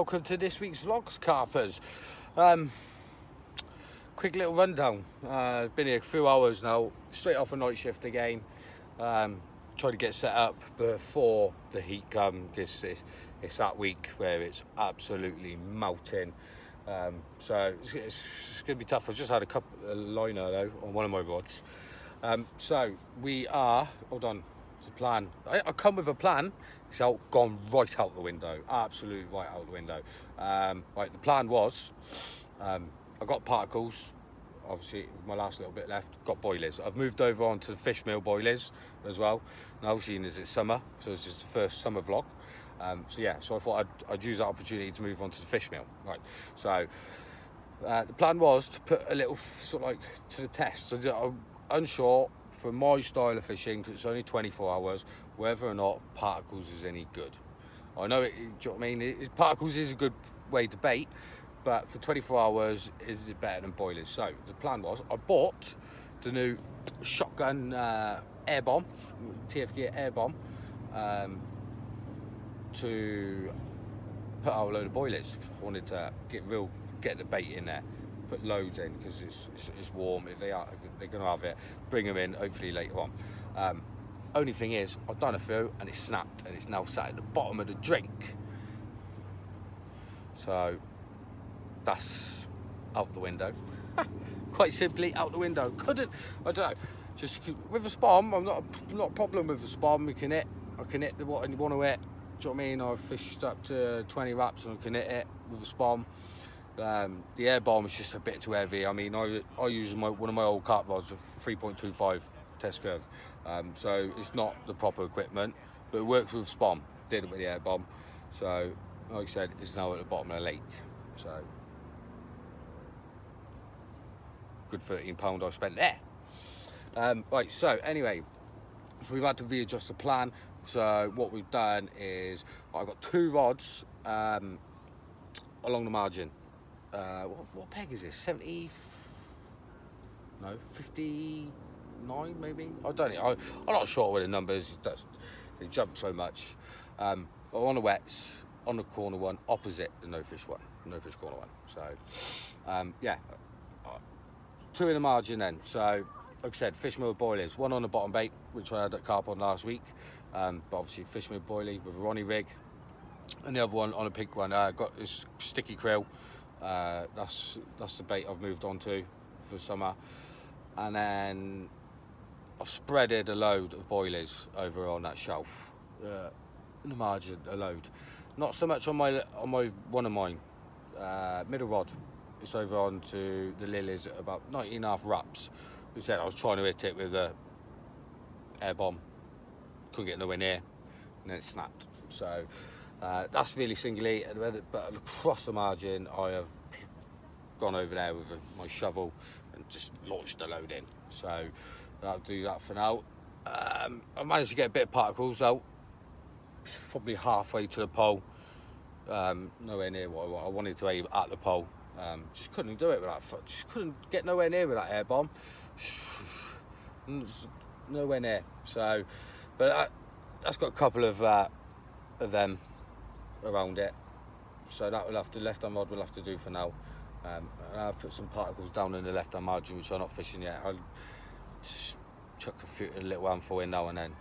welcome to this week's vlogs, carpers. Quick little rundown. Been here a few hours now, straight off a night shift again. Trying to get set up before the heat comes. It's that week where it's absolutely melting. So it's going to be tough. I just had a liner though on one of my rods. So we are, hold on, it's a plan. I come with a plan. It's gone right out the window, absolutely right out the window. Right, the plan was, I got particles, obviously my last little bit left, got boilers. I've moved over onto the fish meal boilers as well. Now obviously it's summer, so this is the first summer vlog. So yeah, so I thought I'd use that opportunity to move on to the fish meal. Right, so the plan was to put a little sort of like to the test. So I'm unsure for my style of fishing, because it's only 24 hours, whether or not particles is any good. I know it, do you know what I mean? Particles is a good way to bait, but for 24 hours, is it better than boilers? So the plan was, I bought the new shotgun air bomb, TF Gear air bomb, to put out a load of boilers. I wanted to get the bait in there, put loads in, because it's warm. If they're gonna have it, bring them in hopefully later on. Only thing is, I've done a few and it snapped, and it's now sat at the bottom of the drink. So that's out the window. Quite simply out the window. I don't know. Just with a spom, I'm not a problem with the spom. I can hit what I want to hit. Do you know what I mean? I've fished up to 20 wraps and I can hit it with a spom. The air bomb is just a bit too heavy. I mean, I use one of my old carp rods, a 3.25 test curve. So it's not the proper equipment, but it works with spom. Did it with the air bomb. So like I said, it's now at the bottom of the lake. So good £13 I spent there. Right, so anyway, so we've had to readjust the plan. So what we've done is I've got two rods along the margin. What peg is this? 70? No, 59 maybe? I don't know. I'm not sure with the numbers. They jump so much. But on the wets, on the corner one, opposite the no fish one, no fish corner one. So yeah, two in the margin then. So like I said, fish meal boilers. One on the bottom bait, which I had that carp on last week. But obviously fish meal boilie with a Ronnie rig, and the other one on a pink one. Got this sticky krill. That's the bait I've moved on to for summer. And then I've spreaded a load of boilies over on that shelf, in the margin, a load. Not so much on my one of mine, middle rod. It's over onto the lilies at about 19.5 wraps. As I said, I was trying to hit it with a air bomb, couldn't get nowhere near, and then it snapped. So that's really singly, but across the margin I have gone over there with my shovel and just launched the load in. So that'll do that for now. I managed to get a bit of particles out, probably halfway to the pole. Nowhere near what I wanted to aim at the pole. Just couldn't do it with that. Just couldn't get nowhere near with that air bomb. Nowhere near. So, but that's got a couple of them around it. So that will have to, left-hand rod will have to do for now. And I'll put some particles down in the left-hand margin, which I'm not fishing yet. I'll just chuck a little handful in now and then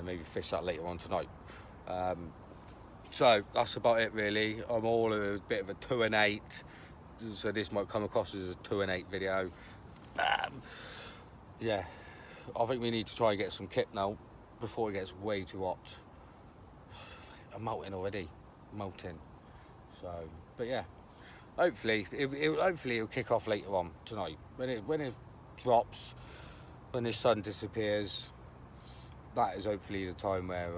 maybe fish that later on tonight. So that's about it really. I'm all a bit of a 2 and 8, so this might come across as a 2 and 8 video. Yeah, I think we need to try and get some kip now before it gets way too hot. I'm melting already, melting. So, but yeah, hopefully it'll kick off later on tonight when it drops, when the sun disappears. That is hopefully the time where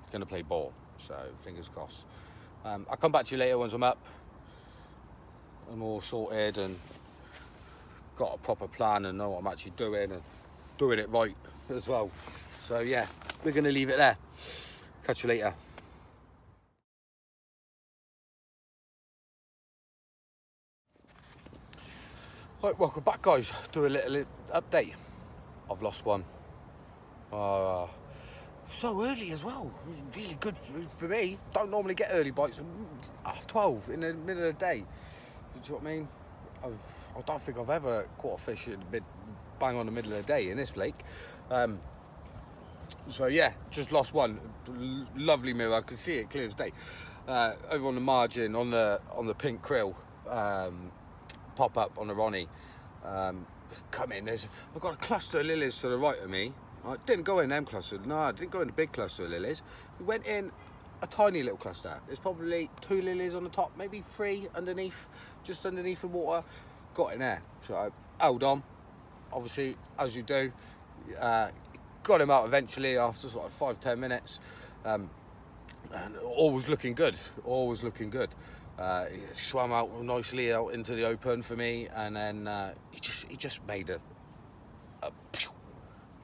it's going to play ball. So fingers crossed. I'll come back to you later once I'm up. I'm all sorted and got a proper plan and know what I'm actually doing and doing it right as well. So yeah, we're going to leave it there. Catch you later. Right, welcome back guys. Do a little update. I've lost one. so early as well. It was really good for me. Don't normally get early bites half 12 in the middle of the day. Do you know what I mean? I don't think I've ever caught a fish in bang on the middle of the day in this lake. So yeah, just lost one. Lovely mirror. I could see it clear as day. Over on the margin, on the pink krill, pop up on the Ronnie. Come in. I've got a cluster of lilies to the right of me. I didn't go in them clusters. No, I didn't go in the big cluster of lilies. We went in a tiny little cluster. There's probably 2 lilies on the top, maybe 3 underneath, just underneath the water. Got in there. So I held on. Obviously, as you do, got him out eventually after sort of 5-10 minutes. And all was looking good. All was looking good. He swam out nicely out into the open for me, and then he just made a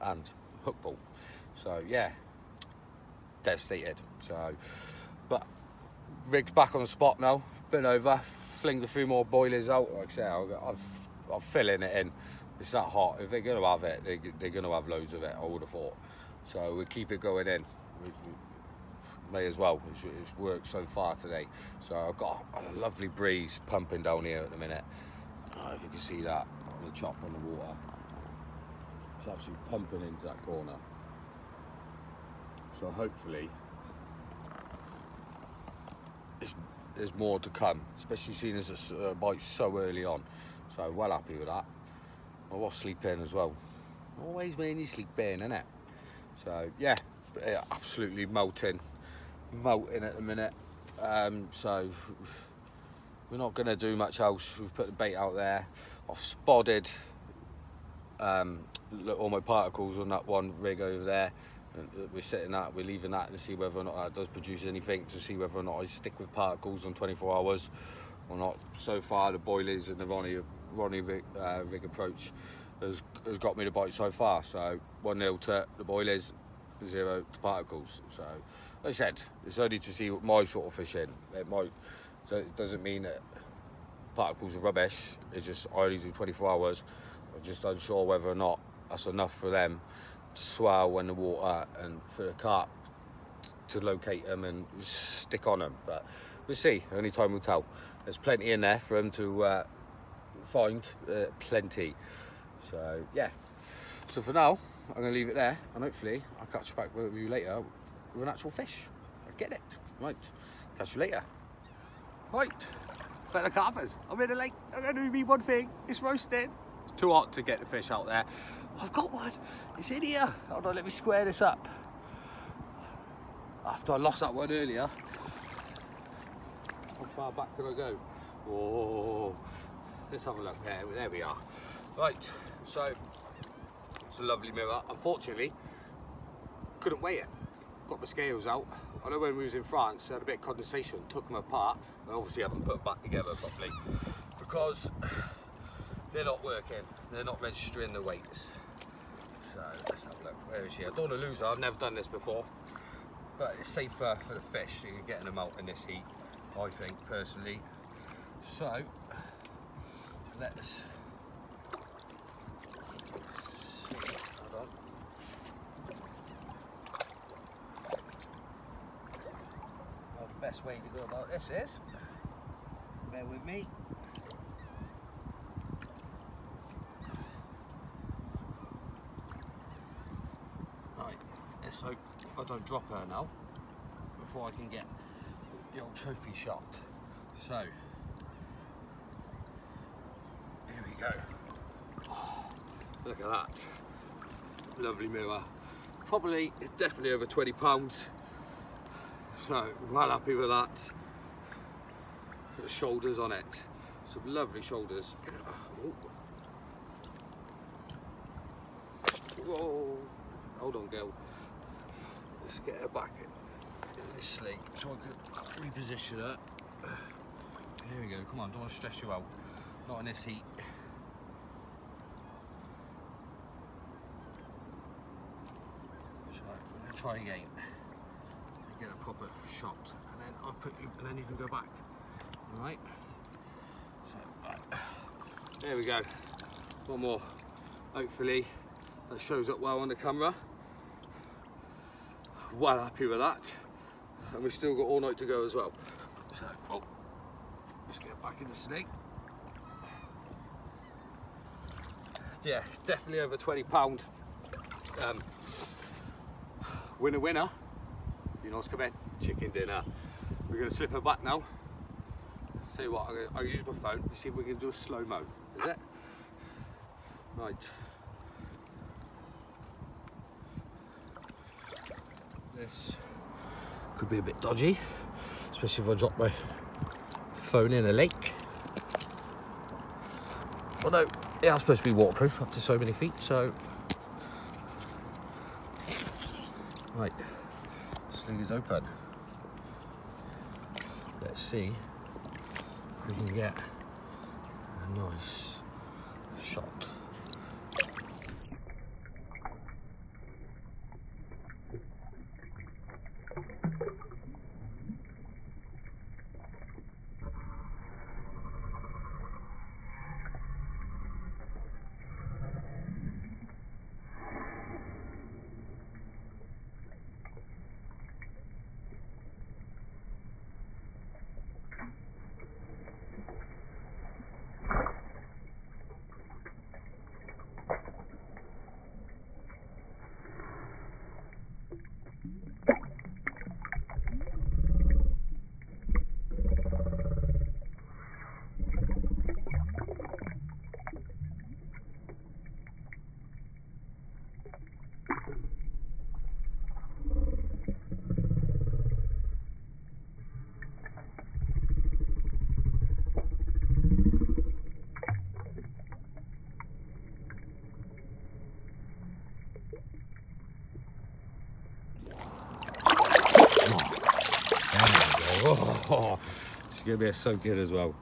and hook ball. So yeah, devastated. So, but rig's back on the spot now. Been over, flinged a few more boilers out. Like I say, I'm filling it in. It's that hot. If they're going to have it, they're going to have loads of it, I would have thought. So we keep it going in. We may as well. It's worked so far today. So I've got a lovely breeze pumping down here at the minute. I don't know if you can see that on the chop on the water. It's actually pumping into that corner. So hopefully there's more to come, especially seeing as it's bites so early on. So well happy with that. I was sleeping as well. Always when you sleep in, innit? So yeah, absolutely melting at the minute. So we're not going to do much else. We've put the bait out there. I've spotted all my particles on that one rig over there. And we're setting that, we're leaving that to see whether or not that does produce anything, to see whether or not I stick with particles on 24 hours or not. So far, the boilies and the Ronnie rig approach has got me the bite so far. So 1-0 to the boilies, 0 to particles. So like I said, it's only to see what my sort of fishing. So it doesn't mean that particles are rubbish. It's just I only do 24 hours. I'm just unsure whether or not that's enough for them to swell in the water and for the carp to locate them and stick on them. But we'll see. Only time will tell. There's plenty in there for them to find. Plenty. So yeah. So for now, I'm going to leave it there, and hopefully I'll catch back with you later with an actual fish. I get it. Right. Catch you later. Right. Fellow carpers, I'm in the lake. I'm going to do one thing. It's roasting. It's too hot to get the fish out there. I've got one. It's in here. Hold on, let me square this up. After I lost that one earlier. How far back can I go? Oh, let's have a look. There we are. Right, so it's a lovely mirror. Unfortunately, couldn't weigh it. Got my scales out. I know when we was in France, I had a bit of condensation, took them apart. I obviously haven't put them back together properly because they're not working. They're not registering the weights. So let's have a look. Where is she? I don't want to lose her. I've never done this before, but it's safer for the fish. So you're getting them out in this heat, I think, personally. So let's see. Hold on. Well, the best way to go about this is, bear with me. So I don't drop her now before I can get the old trophy shot. So here we go. Oh, look at that. Lovely mirror. Probably, it's definitely over 20 pounds. So well happy with that. Got shoulders on it. Some lovely shoulders. Whoa. Hold on, girl. Let's get her back in this slate so I can reposition her. Here we go, come on, don't want to stress you out. Not in this heat. So I'm going to try again. Get a proper shot, and then I'll put you, and then you can go back. Alright? So, right. There we go. One more. Hopefully that shows up well on the camera. well happy with that, and we've still got all night to go as well. So, let's get back in the snake. Yeah, definitely over £20. Winner. You know what's coming? Chicken dinner. We're going to slip her back now. Tell you what, I'll use my phone to see if we can do a slow-mo. Is it? Right. This could be a bit dodgy, especially if I drop my phone in a lake. Although, yeah, it's supposed to be waterproof up to so many feet, so... Right, sling is open. Let's see if we can get a nice shot. Oh, it's going to be so good as well.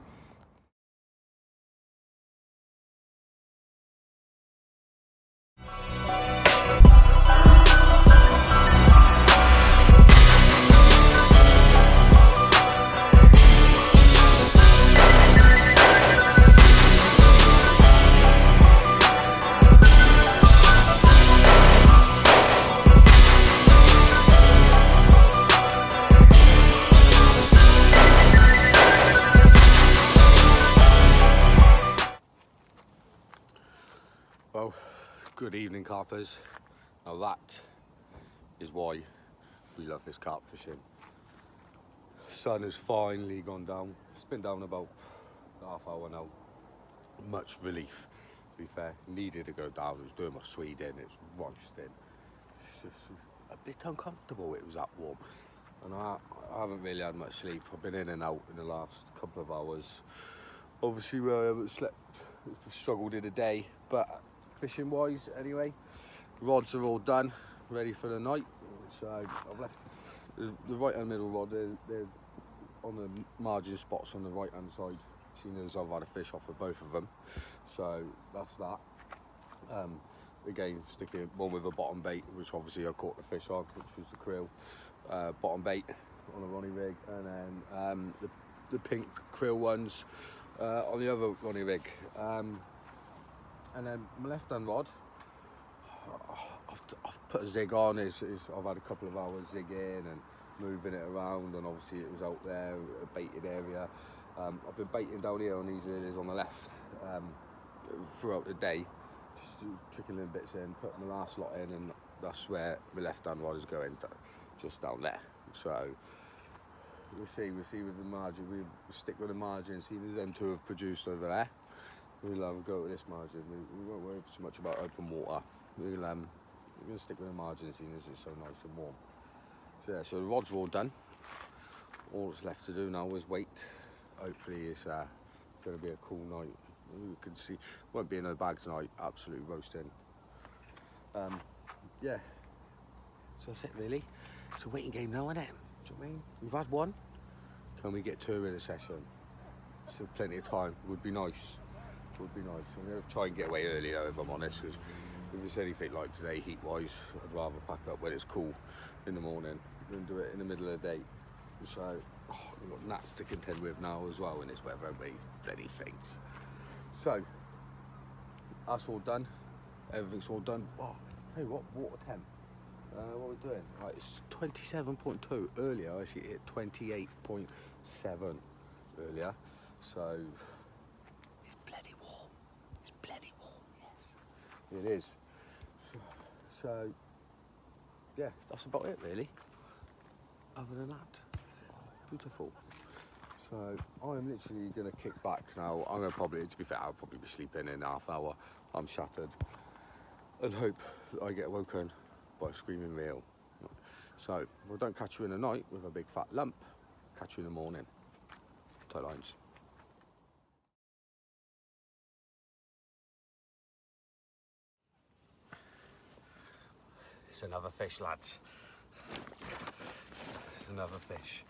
Well, good evening, carpers. Now that is why we love this carp fishing. Sun has finally gone down. It's been down about half hour now. Much relief, to be fair. Needed to go down. It was doing my Sweden. It's roasting. It's just a bit uncomfortable. It was that warm, and I haven't really had much sleep. I've been in and out in the last couple of hours. Obviously, where I haven't slept, I've struggled in a day, but fishing wise anyway, rods are all done, ready for the night. So I've left the right hand middle rod, they're on the margin spots on the right hand side, seeing as I've had a fish off of both of them. So that's that. Again, sticking one with a bottom bait, which obviously I caught the fish on, which was the krill bottom bait on a Ronnie rig, and then the pink krill ones on the other Ronnie rig. And then my left hand rod, I've put a zig on. I've had a couple of hours zigging and moving it around, and obviously it was out there, a baited area. I've been baiting down here on these areas on the left throughout the day, just trickling bits in, putting the last lot in, and that's where my left hand rod is going, just down there. So we'll see with the margin. We'll stick with the margin, see if them two have produced over there. We'll have a go at this margin. We won't worry so much about open water. We're going to stick with the margin, seeing as it's so nice and warm. So yeah, so the rods are all done. All that's left to do now is wait. Hopefully it's going to be a cool night. You can see, won't be no bags tonight, absolutely roasting. Yeah, so that's it really. It's a waiting game now, isn't it? Do you know what I mean? We've had one. Can we get two in a session? Still plenty of time, would be nice. Would be nice. I'm going to try and get away earlier if I'm honest, because if it's anything like today heat wise, I'd rather pack up when it's cool in the morning than do it in the middle of the day. So we've got gnats to contend with now as well in this weather, and we bloody things. So that's all done, everything's all done. Oh, tell you what, water temp What are we doing? Right, it's 27.2. Earlier I actually hit 28.7 earlier, so it's bloody warm. It's bloody warm, yes. It is. So yeah, that's about it really. Other than that, beautiful. So I'm literally going to kick back now. I'm going to probably, to be fair, I'll probably be sleeping in half hour. I'm shattered and hope that I get woken by a screaming reel. So if I don't catch you in the night with a big fat lump, catch you in the morning. Tight lines. It's another fish, lads. It's another fish.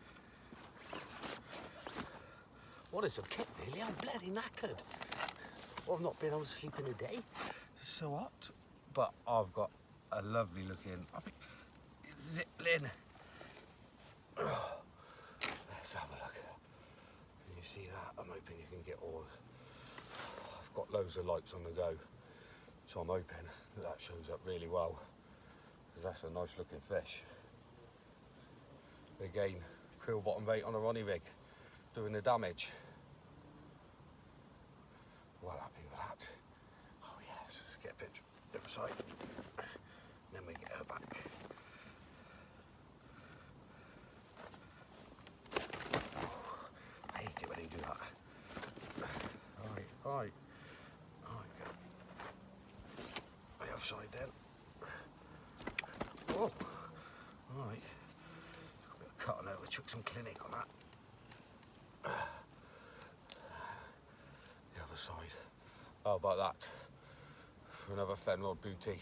What is a kick, really? I'm bloody knackered. Well, I've not been able to sleep in a day. It's so hot. But I've got a lovely looking, I think it's zipline. Oh, let's have a look. Can you see that? I'm hoping you can get all. I've got loads of lights on the go, so I'm hoping that shows up really well, because that's a nice looking fish. Again, krill bottom bait on a Ronnie rig, doing the damage. Well happy with that. Oh yes, let's get a picture the other side. And then we get her back. Oh, I hate it when they do that. Alright, alright. Alright, go. The other side then. Oh, alright. Got a bit of cut on there, we chuck some clinic on that. Side. How about that? For another Fenrod booty.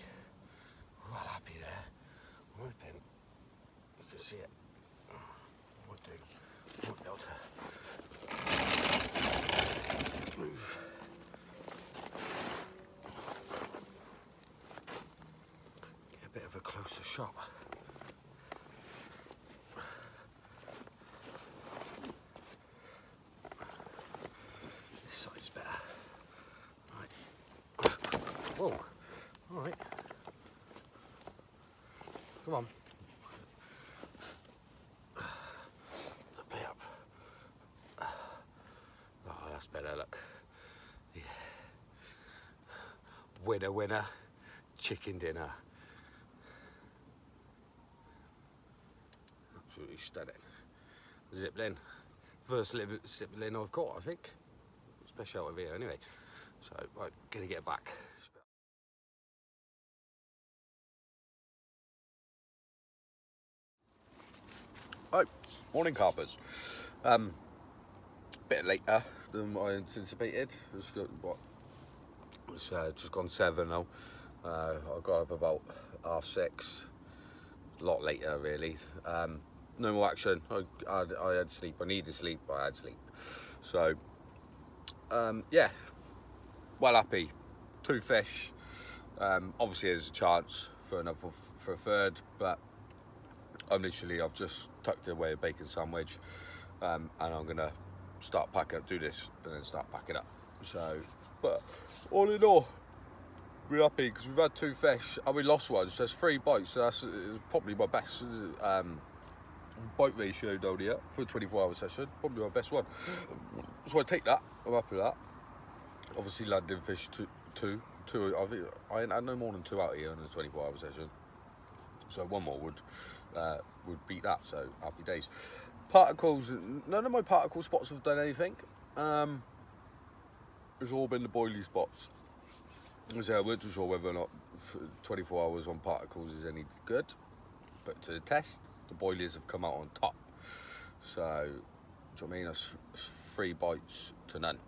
Well happy there. I'm hoping you can see it. Won't do. Won't be able to move. Get a bit of a closer shot. Whoa, all right. Come on. Play up. Oh, that's better, look. Yeah. Winner, winner, chicken dinner. Absolutely stunning. Zipline. First zipline I've caught, I think. Special out of here anyway. So, right, gonna get back. Oh, morning carpers. Bit later than I anticipated. It's just gone 7 now. I got up about 6:30. A lot later really. No more action. I had sleep. I needed sleep, but I had sleep. So yeah, well happy. 2 fish. Obviously there's a chance for a third, but I've just tucked away a bacon sandwich, and I'm gonna start packing up, do this, and then start packing up. So, but all in all, we're happy because we've had 2 fish and we lost one. So there's 3 bites. So that's probably my best bite ratio down here for a 24-hour session. Probably my best one. So I take that. I'm happy with that. Obviously landing fish two. I think I ain't had no more than 2 out here in a 24-hour session. So 1 more would beat that, so happy days. Particles, none of my particle spots have done anything. It's all been the boilie spots. So I weren't too sure whether or not 24 hours on particles is any good, but to the test, the boilies have come out on top. So, do you know what I mean? That's 3 bites to none.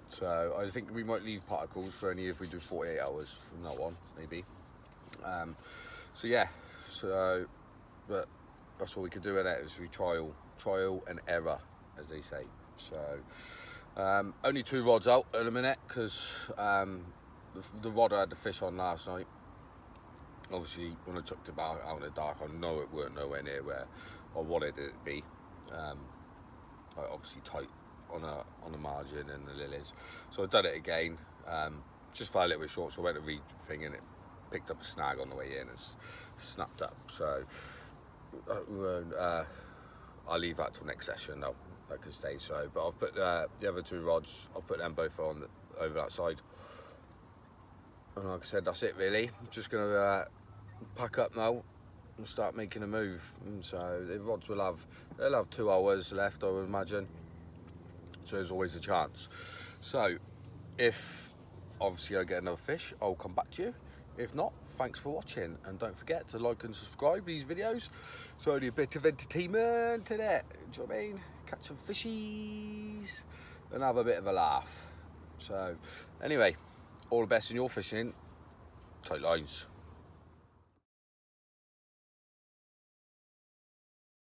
So I think we might leave particles for only if we do 48 hours from now on, maybe. So yeah, but that's all we can do in it, is we trial and error, as they say. So only 2 rods out in a minute, because the rod I had the fish on last night, obviously when I chucked it out in the dark, I know it weren't nowhere near where I wanted it to be. Obviously tight on a margin and the lilies, so I've done it again. Just fell a little bit short, so I went to re-thinging it picked up a snag on the way in, it's snapped up, so I'll leave that till next session. That can stay. So, but I've put the other 2 rods, I've put them both on over that side, and like I said, that's it really. I'm just gonna pack up now and start making a move. And so the rods they'll have 2 hours left, I would imagine, so there's always a chance. So if obviously I get another fish, I'll come back to you. If not, thanks for watching, and don't forget to like and subscribe these videos. It's only a bit of entertainment in it, do you know what I mean? Catch some fishies and have a bit of a laugh. So anyway, all the best in your fishing. Tight lines.